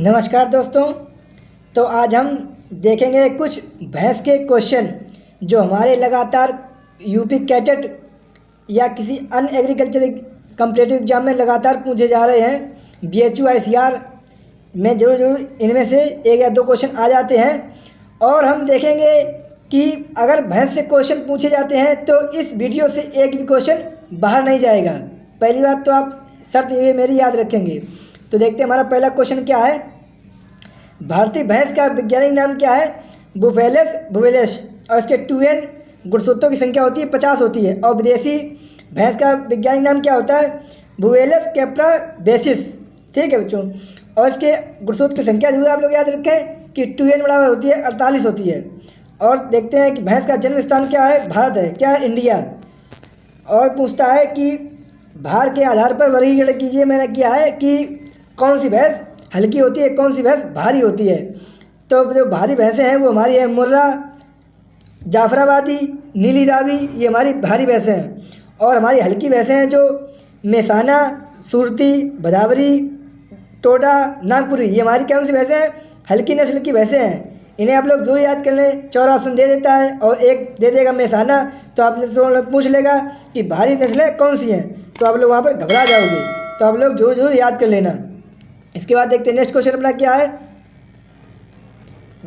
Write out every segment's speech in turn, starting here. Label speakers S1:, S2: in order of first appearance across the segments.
S1: नमस्कार दोस्तों। तो आज हम देखेंगे कुछ भैंस के क्वेश्चन जो हमारे लगातार यूपी कैडेट या किसी अन्य एग्रीकल्चर कम्पिटिटिव एग्जाम में लगातार पूछे जा रहे हैं। बीएचयू आईसीआर में जरूर इनमें से एक या दो क्वेश्चन आ जाते हैं और हम देखेंगे कि अगर भैंस से क्वेश्चन पूछे जाते हैं तो इस वीडियो से एक भी क्वेश्चन बाहर नहीं जाएगा। पहली बात तो आप शर्त ये मेरी याद रखेंगे। तो देखते हैं हमारा पहला क्वेश्चन क्या है। भारतीय भैंस का वैज्ञानिक नाम क्या है? बुफेलस बुवेलस। और इसके 2n गुणसूत्रों की संख्या होती है 50 होती है। और विदेशी भैंस का वैज्ञानिक नाम क्या होता है? बुवेलस कैप्रा बेसिस। ठीक है बच्चों। और इसके गुणसूत्र की संख्या जरूर आप लोग याद रखें कि 2n बराबर होती है 48 होती है। और देखते हैं कि भैंस का जन्म स्थान क्या है? भारत है। क्या है? इंडिया। और पूछता है कि भार के आधार पर वर्गीकरण कीजिए। मैंने किया है कि कौन सी भैंस हल्की होती है, कौन सी भैंस भारी होती है। तो जो भारी भैंसें हैं वो हमारी है मुर्रा, जाफराबादी, नीली रावी, ये हमारी भारी भैंसें हैं। और हमारी हल्की भैंसें हैं जो मेसाना, सुरती, भदावरी, टोडा, नागपुरी, ये हमारी कौन सी भैंसें हैं? हल्की नस्ल की भैंसें हैं। इन्हें आप लोग जरूर याद कर लें। 4 ऑप्शन दे देता है और एक दे देगा मेसाना। तो आप लोग पूछ लेगा कि भारी नस्लें कौन सी हैं, तो आप लोग वहाँ पर घबरा जाओगे। तो आप लोग जरूर याद कर लेना। इसके बाद देखते हैं नेक्स्ट क्वेश्चन अपना क्या है।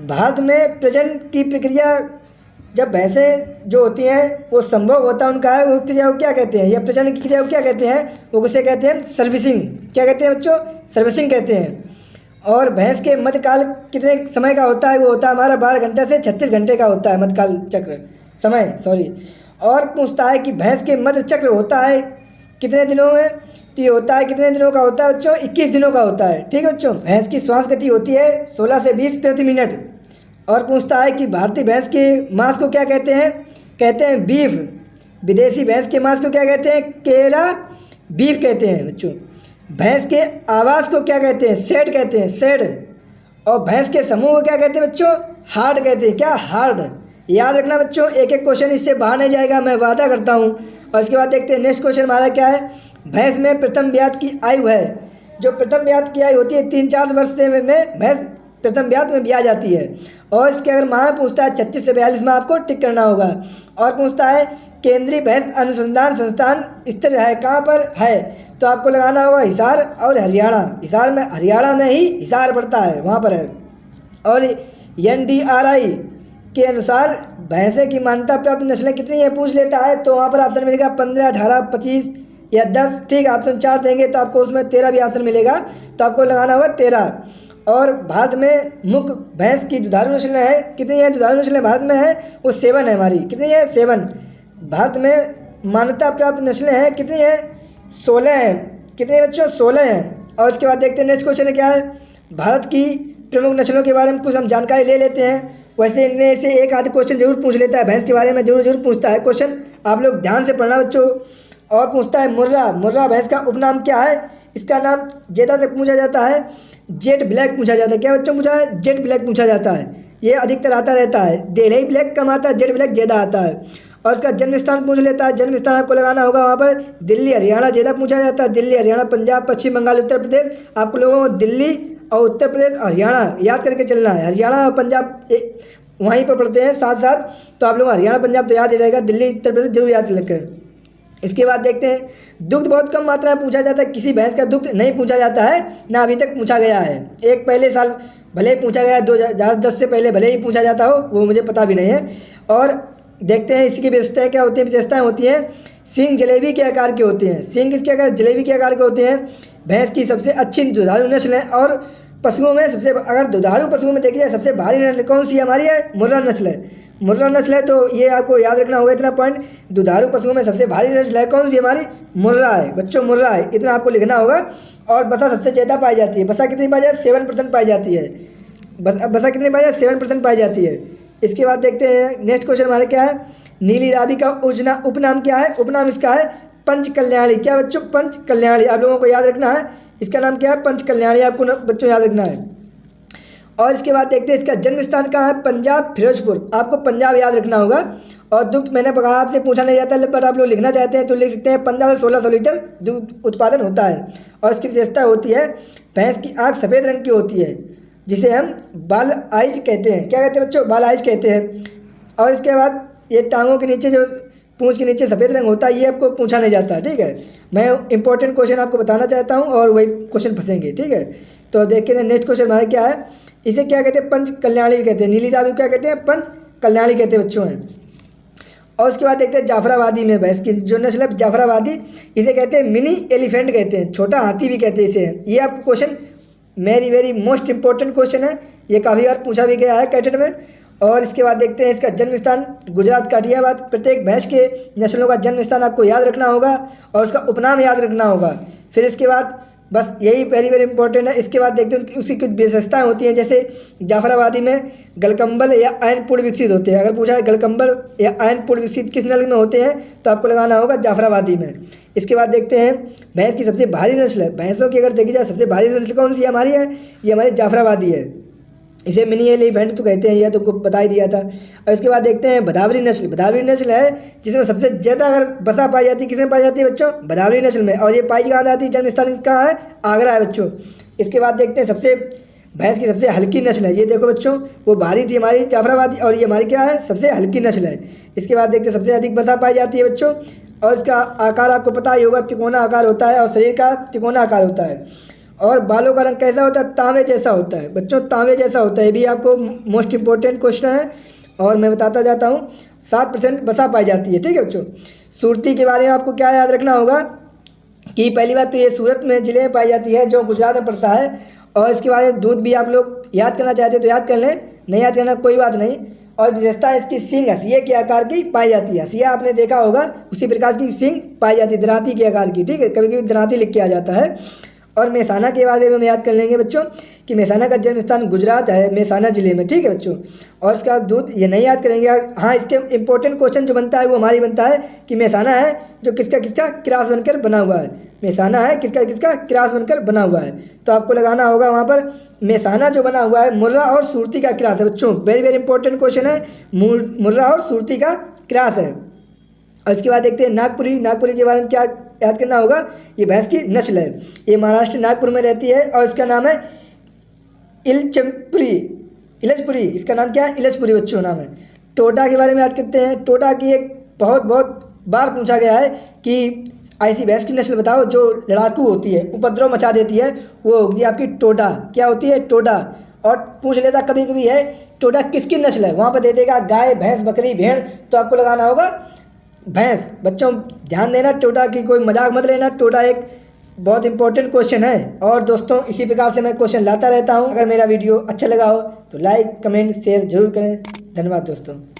S1: भारत में प्रजनन की प्रक्रिया जब भैंसें जो होती हैं वो संभोग होता है उनका है, वो क्रिया को क्या कहते हैं? या प्रजनन की क्रिया को क्या कहते हैं? वो किसे कहते हैं? सर्विसिंग। क्या कहते हैं बच्चों? सर्विसिंग कहते हैं। और भैंस के मध्यकाल कितने समय का होता है? वो होता है हमारा 12 घंटे से 36 घंटे का होता है मध्यकाल चक्र समय, सॉरी। और पूछता है कि भैंस के मध्य चक्र होता है कितने दिनों में? तो ये होता है कितने दिनों का होता है बच्चों? 21 दिनों का होता है। ठीक है बच्चों। भैंस की श्वास गति होती है 16 से 20 प्रति मिनट। और पूछता है कि भारतीय भैंस के मांस को क्या कहते हैं? कहते हैं बीफ। विदेशी भैंस के मांस को क्या कहते हैं? केरा बीफ कहते हैं बच्चों। भैंस के आवास को क्या कहते हैं? शेड कहते हैं, शेड। और भैंस के समूह को क्या कहते हैं बच्चों? हार्ड कहते हैं। क्या? हार्ड। याद रखना बच्चों, एक एक क्वेश्चन इससे बाहर नहीं जाएगा, मैं वादा करता हूँ। और इसके बाद देखते हैं नेक्स्ट क्वेश्चन हमारा क्या है। भैंस में प्रथम ब्यात की आयु है। जो प्रथम ब्यात की आयु होती है 3-4 वर्ष से में भैंस प्रथम ब्यात में ब्याह जाती है। और इसके अगर माह पूछता है 36 से 42 माह आपको टिक करना होगा। और पूछता है केंद्रीय भैंस अनुसंधान संस्थान स्थित है कहाँ पर है? तो आपको लगाना होगा हिसार और हरियाणा। हिसार में, हरियाणा में ही हिसार पड़ता है, वहाँ पर है। और NDRI के अनुसार भैंसे की मान्यता प्राप्त नस्लें कितनी है पूछ लेता है। तो वहाँ पर ऑप्शन मिलेगा 15, 18, 25 या 10। ठीक, ऑप्शन 4 देंगे तो आपको उसमें 13 भी ऑप्शन मिलेगा। तो आपको लगाना होगा 13। और भारत में मुख्य भैंस की दुधारू नस्लें हैं कितनी है? दुधारू नस्लें भारत में है वो 7 है हमारी। कितनी है? 7। भारत में मान्यता प्राप्त नस्लें हैं कितनी है? 16 हैं। कितने बच्चों? 16 हैं। और इसके बाद देखते हैं नेक्स्ट क्वेश्चन क्या है। भारत की प्रमुख नस्लों के बारे में कुछ हम जानकारी ले लेते हैं। वैसे इनमें से एक आध क्वेश्चन जरूर पूछ लेता है भैंस के बारे में, जरूर पूछता है क्वेश्चन। आप लोग ध्यान से पढ़ना बच्चों। और पूछता है मुर्रा। मुर्रा भैंस का उपनाम क्या है? इसका नाम जेदा से पूछा जाता है जेट ब्लैक पूछा जाता है। क्या बच्चों पूछा है? जेट ब्लैक पूछा जाता है। ये अधिकतर आता रहता है। दिल्ली ब्लैक कम आता है, जेट ब्लैक ज़्यादा आता है। और इसका जन्म स्थान पूछ लेता है। जन्म स्थान आपको लगाना होगा वहाँ पर दिल्ली, हरियाणा ज़्यादा पूछा जाता है। दिल्ली, हरियाणा, पंजाब, पश्चिम बंगाल, उत्तर प्रदेश। आपको लोगों को दिल्ली और उत्तर प्रदेश, हरियाणा याद करके चलना है। हरियाणा और पंजाब वहीं पर पढ़ते हैं साथ साथ। तो आप लोग हरियाणा पंजाब तो याद ही रहेगा, दिल्ली उत्तर प्रदेश जरूर याद रखें। इसके बाद देखते हैं दुग्ध बहुत कम मात्रा में पूछा जाता है। किसी भैंस का दुग्ध नहीं पूछा जाता है, ना अभी तक पूछा गया है। एक पहले साल भले ही पूछा गया, 2010 से पहले भले ही पूछा जाता हो, वो मुझे पता भी नहीं है। और देखते हैं इसकी विशेषताएँ क्या होती हैं। विशेषताएँ होती हैं सींग जलेबी के आकार के होते हैं। सींग किसके आकार? जलेबी के आकार के होते हैं। भैंस की सबसे अच्छी दुधारू नस्ल है। और पशुओं में सबसे, अगर दुधारू पशुओं में देखिए सबसे भारी नस्ल कौन सी हमारी है? मुर्रा नस्ल है। मुर्रा नस्ल है। तो ये आपको याद रखना होगा इतना पॉइंट। दुधारू पशुओं में सबसे भारी नस्ल है कौन सी हमारी? मुर्रा है बच्चों, मुर्रा है। इतना आपको लिखना होगा। और बसा सबसे ज़्यादा पाई जाती है। बसा कितनी पाई जाती है? 7% पाई जाती है। बसा कितनी पाई जाती है? 7% पाई जाती है। इसके बाद देखते हैं नेक्स्ट क्वेश्चन हमारे क्या है। नीली रावी का उपनाम क्या है? उपनाम इसका है पंच कल्याणी। क्या बच्चों? पंच कल्याणी। आप लोगों को याद रखना है इसका नाम क्या है? पंच कल्याणी। आपको बच्चों याद रखना है। और इसके बाद देखते हैं इसका जन्म स्थान कहाँ है? पंजाब, फिरोजपुर। आपको पंजाब याद रखना होगा। और दुग्ध मैंने कहा आपसे पूछा नहीं जाता, बट आप लोग लिखना चाहते हैं तो लिख सकते हैं 15 से 1600 लीटर दूध उत्पादन होता है। और इसकी विशेषता होती है भैंस की आँख सफ़ेद रंग की होती है, जिसे हम बाल आइज कहते हैं। क्या कहते हैं बच्चों? बाल आइज कहते हैं। और इसके बाद ये टांगों के नीचे जो पूंछ के नीचे सफ़ेद रंग होता है, ये आपको पूछा नहीं जाता। ठीक है, मैं इंपॉर्टेंट क्वेश्चन आपको बताना चाहता हूँ और वही क्वेश्चन फंसेंगे। ठीक है, तो देखिए नेक्स्ट क्वेश्चन हमारा क्या है। इसे क्या कहते हैं? पंच कल्याणी भी कहते हैं। नीली चावल क्या कहते हैं? पंच कल्याणी कहते हैं बच्चों हैं। और उसके बाद देखते हैं जाफराबादी में भैंस की जो नस्ल है जाफराबादी, इसे कहते हैं मिनी एलिफेंट कहते हैं, छोटा हाथी भी कहते हैं इसे। ये आपको question very most important question है, ये काफ़ी बार पूछा भी गया है कैटेट में। और इसके बाद देखते हैं इसका जन्म स्थान गुजरात काठियावाड़। प्रत्येक भैंस के नस्लों का जन्म स्थान आपको याद रखना होगा और उसका उपनाम याद रखना होगा। फिर इसके बाद बस यही वेरी इंपॉर्टेंट है। इसके बाद देखते हैं उसकी कुछ विशेषताएं होती हैं, जैसे जाफराबादी में गलकंबल या अयनपूर्ण विकसित होते हैं। अगर पूछा है गलकंबल या अयनपूर्ण विकसित किस नस्ल में होते हैं तो आपको लगाना होगा जाफराबादी में। इसके बाद देखते हैं भैंस की सबसे भारी नस्ल है। भैंसों की अगर देखी जाए सबसे भारी नस्ल कौन सी हमारी है? ये हमारी जाफराबादी है। इसे मिनी एलिफेंट तो कहते हैं, यह तुमको बता ही दिया था। और इसके बाद देखते हैं भदावरी नस्ल। भदावरी नस्ल है जिसमें सबसे ज़्यादा अगर बसा पाई जाती है, किसमें पाई जाती है बच्चों? भदावरी नस्ल में। और ये पाई कहाँ जाती है? जन्म स्थान कहाँ है? आगरा है बच्चों। इसके बाद देखते हैं सबसे भैंस की सबसे हल्की नस्ल है। ये देखो बच्चों, वो भारी थी हमारी जाफराबादी और ये हमारी क्या है? सबसे हल्की नस्ल है। इसके बाद देखते हैं सबसे अधिक बसा पाई जाती है बच्चों। और इसका आकार आपको पता ही होगा, तिकोना आकार होता है और शरीर का तिकोना आकार होता है। और बालों का रंग कैसा होता है? तांबे जैसा होता है बच्चों, तांबे जैसा होता है। ये भी आपको मोस्ट इंपॉर्टेंट क्वेश्चन है और मैं बताता जाता हूँ। 7% बसा पाई जाती है। ठीक है बच्चों, सुरती के बारे में आपको क्या याद रखना होगा कि पहली बात तो ये सूरत में ज़िले में पाई जाती है जो गुजरात में पड़ता है। और इसके बारे में दूध भी आप लोग याद करना चाहते हैं तो याद कर लें, नहीं याद करना कोई बात नहीं। और विशेषता इसकी सींग हंसिया के आकार की पाई जाती है। हंसिया आपने देखा होगा, उसी प्रकार की सींग पाई जाती है, दरांती के आकार की। ठीक है, कभी कभी दरांती लिख के आ जाता है। और मेहसाना के बारे में हम याद कर लेंगे बच्चों कि मेहसाना का जन्म स्थान गुजरात है, मेहसाना ज़िले में। ठीक है बच्चों, और इसका दूध ये नहीं याद करेंगे। हाँ, इसके इंपॉर्टेंट क्वेश्चन जो बनता है वो हमारी बनता है कि मेहसाना है जो किसका किसका क्रॉस बनकर बना हुआ है। मेहसाना है किसका किसका क्रॉस बनकर बना हुआ है, तो आपको लगाना होगा वहाँ पर मेहसाना जो बना हुआ है मुर्रा और सुरती का क्रॉस है बच्चों। वेरी इंपॉर्टेंट क्वेश्चन है, मुर्रा और सुरती का क्रॉस है। और इसके बाद देखते हैं नागपुरी। नागपुरी के बारे में क्या याद करना होगा? ये भैंस की नस्ल है, ये महाराष्ट्र नागपुर में रहती है और इसका नाम है इलजपुरी। इसका नाम क्या है? इलजपुरी बच्चों नाम है। टोडा के बारे में याद करते हैं। टोडा की एक बहुत बार पूछा गया है कि ऐसी भैंस की नस्ल बताओ जो लड़ाकू होती है, उपद्रव मचा देती है, वो होगी आपकी टोडा। क्या होती है? टोडा। और पूछ लेता कभी कभी है टोडा किसकी नस्ल है, वहाँ पर दे देगा गाय, भैंस, बकरी, भेड़, तो आपको लगाना होगा भैंस। बच्चों ध्यान देना, टोडा की कोई मजाक मत लेना, टोडा एक बहुत इंपॉर्टेंट क्वेश्चन है। और दोस्तों इसी प्रकार से मैं क्वेश्चन लाता रहता हूँ। अगर मेरा वीडियो अच्छा लगा हो तो लाइक, कमेंट, शेयर जरूर करें। धन्यवाद दोस्तों।